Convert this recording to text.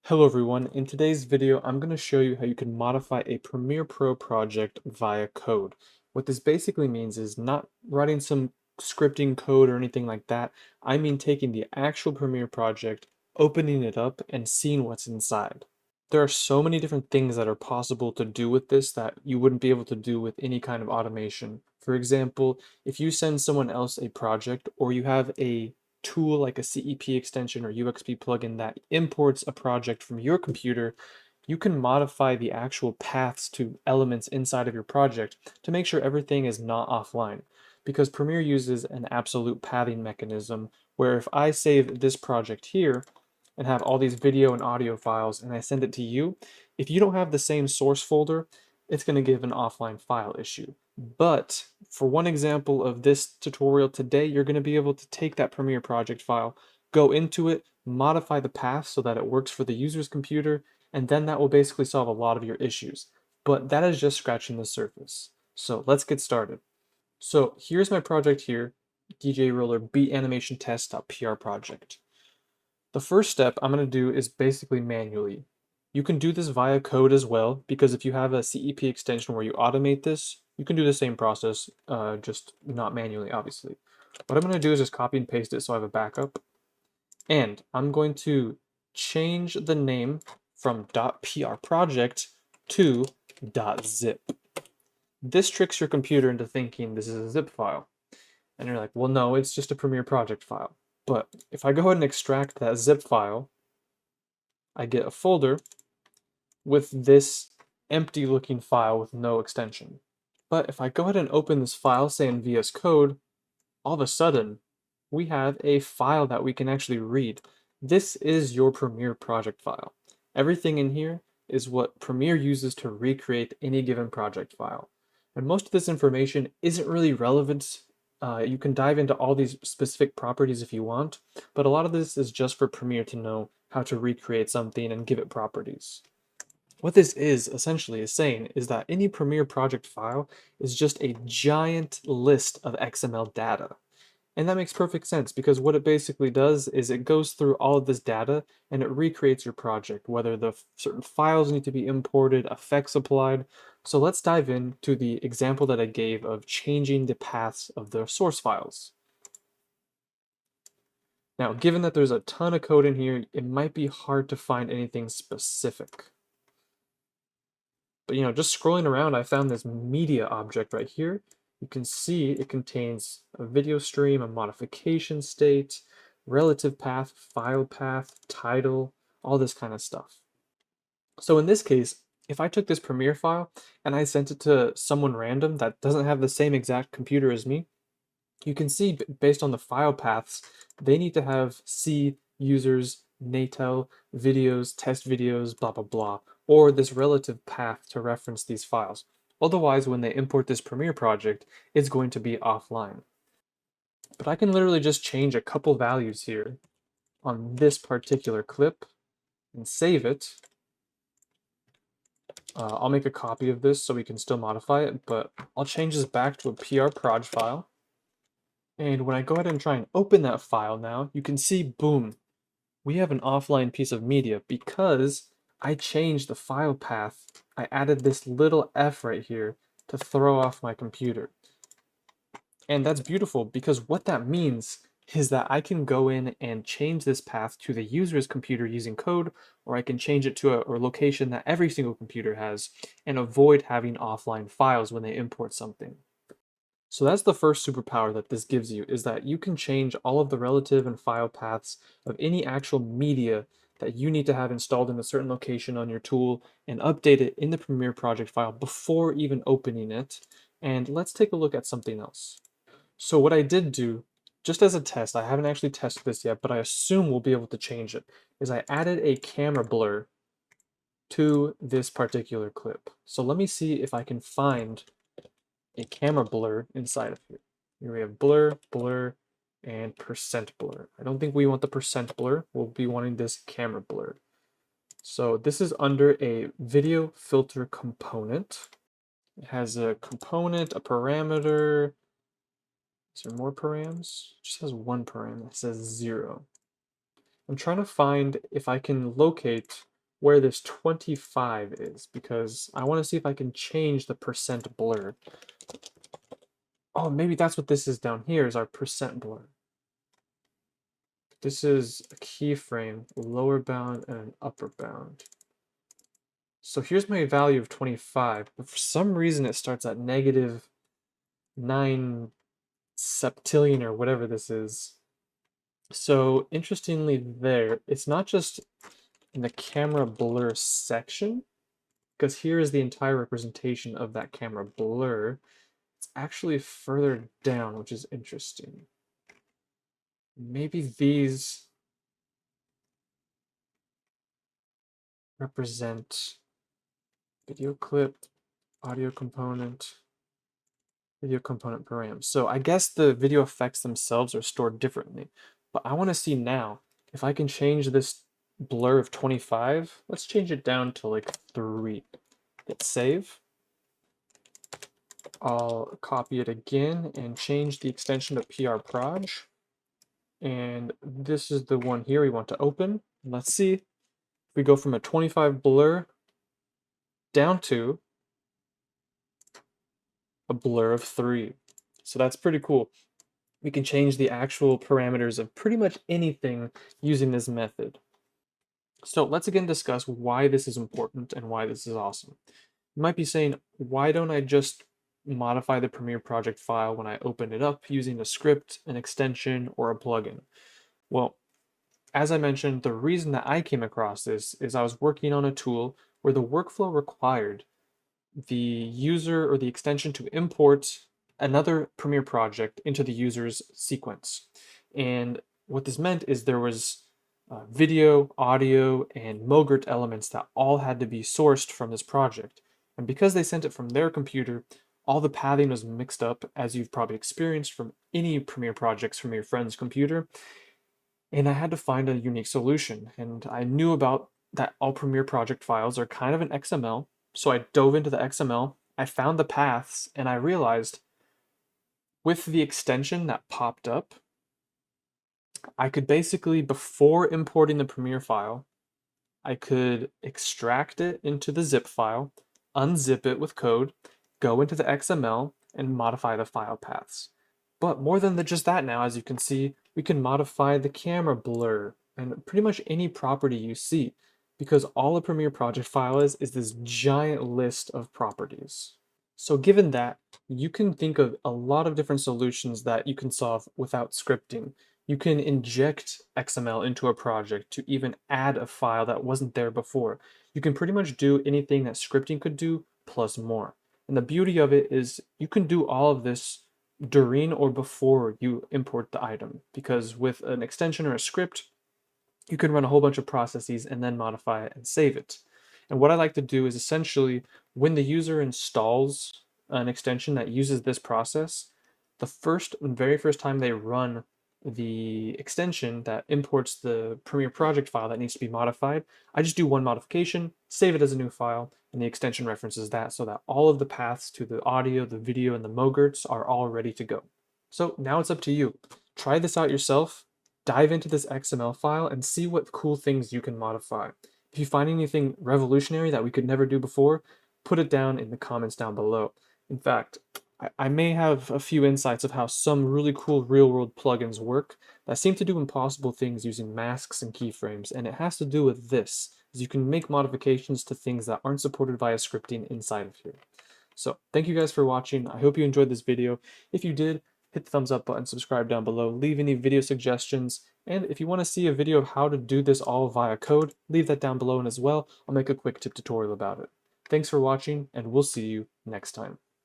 Hello everyone, in today's video I'm going to show you how you can modify a Premiere Pro project via code. What this basically means is not writing some scripting code or anything like that. I mean taking the actual Premiere project, opening it up, and seeing what's inside. There are so many different things that are possible to do with this that you wouldn't be able to do with any kind of automation. For example, if you send someone else a project or you have a tool like a CEP extension or UXP plugin that imports a project from your computer, you can modify the actual paths to elements inside of your project to make sure everything is not offline. Because Premiere uses an absolute pathing mechanism where if I save this project here and have all these video and audio files and I send it to you, if you don't have the same source folder, it's going to give an offline file issue. But for one example of this tutorial today, you're going to be able to take that Premiere project file, go into it, modify the path so that it works for the user's computer, and then that will basically solve a lot of your issues. But that is just scratching the surface. So let's get started. So here's my project here, DJ Roller Beat Animation Test.pr project. The first step I'm going to do is basically manually. You can do this via code as well, because if you have a CEP extension where you automate this, you can do the same process, just not manually, obviously. What I'm going to do is just copy and paste it so I have a backup. And I'm going to change the name from .prproject to .zip. This tricks your computer into thinking this is a zip file. And you're like, well, no, it's just a Premiere project file. But if I go ahead and extract that zip file, I get a folder with this empty looking file with no extension. But if I go ahead and open this file, say in VS Code, all of a sudden we have a file that we can actually read. This is your Premiere project file. Everything in here is what Premiere uses to recreate any given project file. And most of this information isn't really relevant. You can dive into all these specific properties if you want, but a lot of this is just for Premiere to know how to recreate something and give it properties. What this is essentially is saying is that any Premiere project file is just a giant list of XML data. And that makes perfect sense because what it basically does is it goes through all of this data and it recreates your project, whether the certain files need to be imported, effects applied. So let's dive into the example that I gave of changing the paths of the source files. Now, given that there's a ton of code in here, it might be hard to find anything specific. But just scrolling around, I found this media object right here. You can see it contains a video stream, a modification state, relative path, file path, title, all this kind of stuff. So in this case, if I took this Premiere file and I sent it to someone random that doesn't have the same exact computer as me, you can see based on the file paths, they need to have C, users, natel, videos, test videos, blah, blah, blah, or this relative path to reference these files. Otherwise, when they import this Premiere project, it's going to be offline. But I can literally just change a couple values here on this particular clip and save it. I'll make a copy of this so we can still modify it, but I'll change this back to a prproj file. And when I go ahead and try and open that file now, you can see, boom, we have an offline piece of media because I changed the file path. I added this little F right here to throw off my computer. And that's beautiful because what that means is that I can go in and change this path to the user's computer using code, or I can change it to a location that every single computer has and avoid having offline files when they import something. So that's the first superpower that this gives you, is that you can change all of the relative and file paths of any actual media that you need to have installed in a certain location on your tool and update it in the Premiere project file before even opening it. And let's take a look at something else. So what I did do, just as a test, I haven't actually tested this yet, but I assume we'll be able to change it, is I added a camera blur to this particular clip. So let me see if I can find a camera blur inside of here. Here we have blur, blur, and percent blur. I don't think we want the percent blur. We'll be wanting this camera blur. So this is under a video filter component. It has a component, a parameter. Is there more params? It just has one param. It says 0. I'm trying to find if I can locate where this 25 is, because I want to see if I can change the percent blur. Oh, maybe that's what this is down here, is our percent blur. This is a keyframe, lower bound and an upper bound. So here's my value of 25, but for some reason it starts at negative 9 septillion or whatever this is. So interestingly there, it's not just in the camera blur section, because here is the entire representation of that camera blur. It's actually further down, which is interesting. Maybe these represent video clip, audio component, video component param. So I guess the video effects themselves are stored differently, but I want to see now if I can change this blur of 25. Let's change it down to like 3. Hit save. I'll copy it again and change the extension to prproj. And this is the one here we want to open. Let's see if we go from a 25 blur down to a blur of 3. So that's pretty cool. We can change the actual parameters of pretty much anything using this method. So let's again discuss why this is important and why this is awesome. You might be saying, why don't I just modify the Premiere project file when I open it up using a script, an extension, or a plugin? Well, as I mentioned, the reason that I came across this is I was working on a tool where the workflow required the user or the extension to import another Premiere project into the user's sequence. And what this meant is there was video, audio, and Mogurt elements that all had to be sourced from this project. And because they sent it from their computer, all the pathing was mixed up, as you've probably experienced from any Premiere projects from your friend's computer. And I had to find a unique solution. And I knew about that all Premiere project files are kind of an XML. So I dove into the XML, I found the paths, and I realized with the extension that popped up, I could basically, before importing the Premiere file, I could extract it into the zip file, unzip it with code, go into the XML, and modify the file paths. But more than just that now, as you can see, we can modify the camera blur and pretty much any property you see, because all a Premiere project file is this giant list of properties. So given that, you can think of a lot of different solutions that you can solve without scripting. You can inject XML into a project to even add a file that wasn't there before. You can pretty much do anything that scripting could do plus more. And the beauty of it is you can do all of this during or before you import the item, because with an extension or a script, you can run a whole bunch of processes and then modify it and save it. And what I like to do is essentially when the user installs an extension that uses this process, the very first time they run the extension that imports the Premiere project file that needs to be modified, I just do one modification, save it as a new file, and the extension references that so that all of the paths to the audio, the video, and the Mogurts are all ready to go. So now it's up to you. Try this out yourself, dive into this XML file, and see what cool things you can modify. If you find anything revolutionary that we could never do before, put it down in the comments down below. In fact, I may have a few insights of how some really cool real-world plugins work that seem to do impossible things using masks and keyframes, and it has to do with this, is you can make modifications to things that aren't supported via scripting inside of here. So thank you guys for watching. I hope you enjoyed this video. If you did, hit the thumbs up button, subscribe down below, leave any video suggestions, and if you want to see a video of how to do this all via code, leave that down below, and as well, I'll make a quick tip tutorial about it. Thanks for watching, and we'll see you next time.